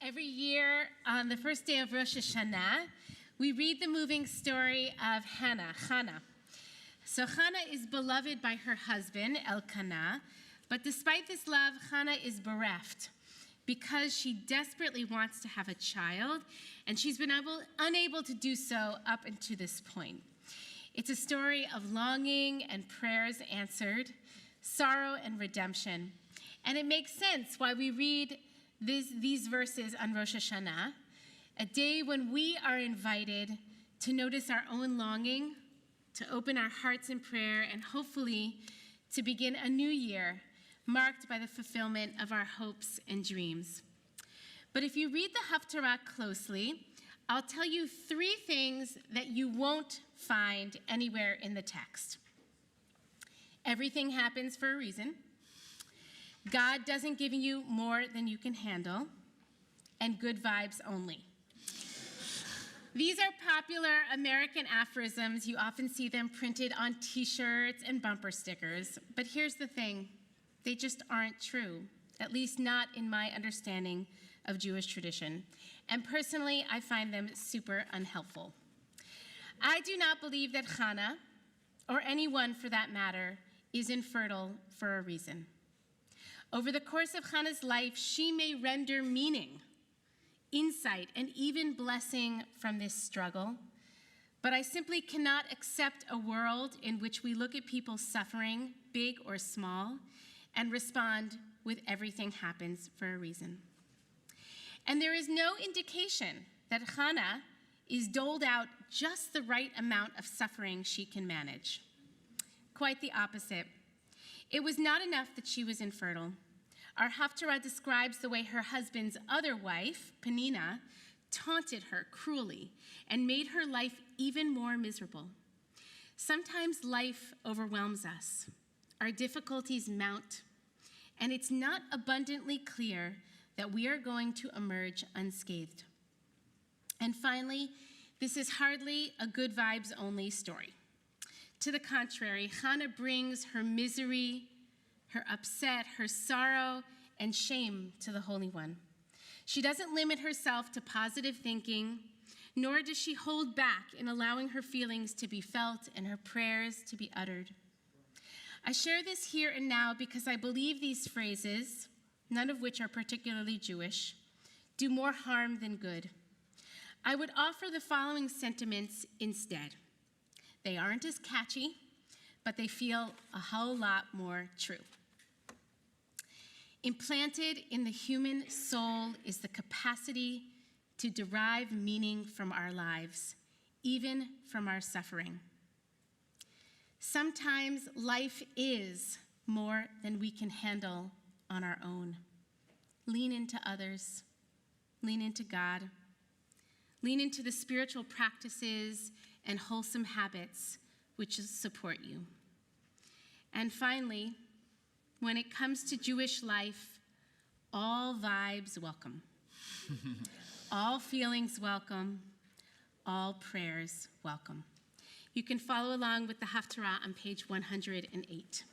Every year, on the first day of Rosh Hashanah, we read the moving story of Hannah. So Hannah is beloved by her husband, Elkanah, but despite this love, Hannah is bereft because she desperately wants to have a child, and she's been unable to do so up until this point. It's a story of longing and prayers answered, sorrow and redemption. And it makes sense why we read these verses on Rosh Hashanah, a day when we are invited to notice our own longing, to open our hearts in prayer, and hopefully to begin a new year marked by the fulfillment of our hopes and dreams. But if you read the Haftorah closely, I'll tell you 3 things that you won't find anywhere in the text. Everything happens for a reason. God doesn't give you more than you can handle, and good vibes only. These are popular American aphorisms. You often see them printed on t-shirts and bumper stickers. But here's the thing, they just aren't true, at least not in my understanding of Jewish tradition. And personally, I find them super unhelpful. I do not believe that Hannah, or anyone for that matter, is infertile for a reason. Over the course of Hannah's life, she may render meaning, insight, and even blessing from this struggle. But I simply cannot accept a world in which we look at people suffering, big or small, and respond with everything happens for a reason. And there is no indication that Hannah is doled out just the right amount of suffering she can manage. Quite the opposite. It was not enough that she was infertile. Our Haftorah describes the way her husband's other wife, Peninnah, taunted her cruelly and made her life even more miserable. Sometimes life overwhelms us. Our difficulties mount, and it's not abundantly clear that we are going to emerge unscathed. And finally, this is hardly a good vibes only story. To the contrary, Hannah brings her misery, her upset, her sorrow, and shame to the Holy One. She doesn't limit herself to positive thinking, nor does she hold back in allowing her feelings to be felt and her prayers to be uttered. I share this here and now because I believe these phrases, none of which are particularly Jewish, do more harm than good. I would offer the following sentiments instead. They aren't as catchy, but they feel a whole lot more true. Implanted in the human soul is the capacity to derive meaning from our lives, even from our suffering. Sometimes life is more than we can handle on our own. Lean into others, lean into God, lean into the spiritual practices and wholesome habits which support you. And finally, when it comes to Jewish life, all vibes welcome. All feelings welcome. All prayers welcome. You can follow along with the Haftorah on page 108.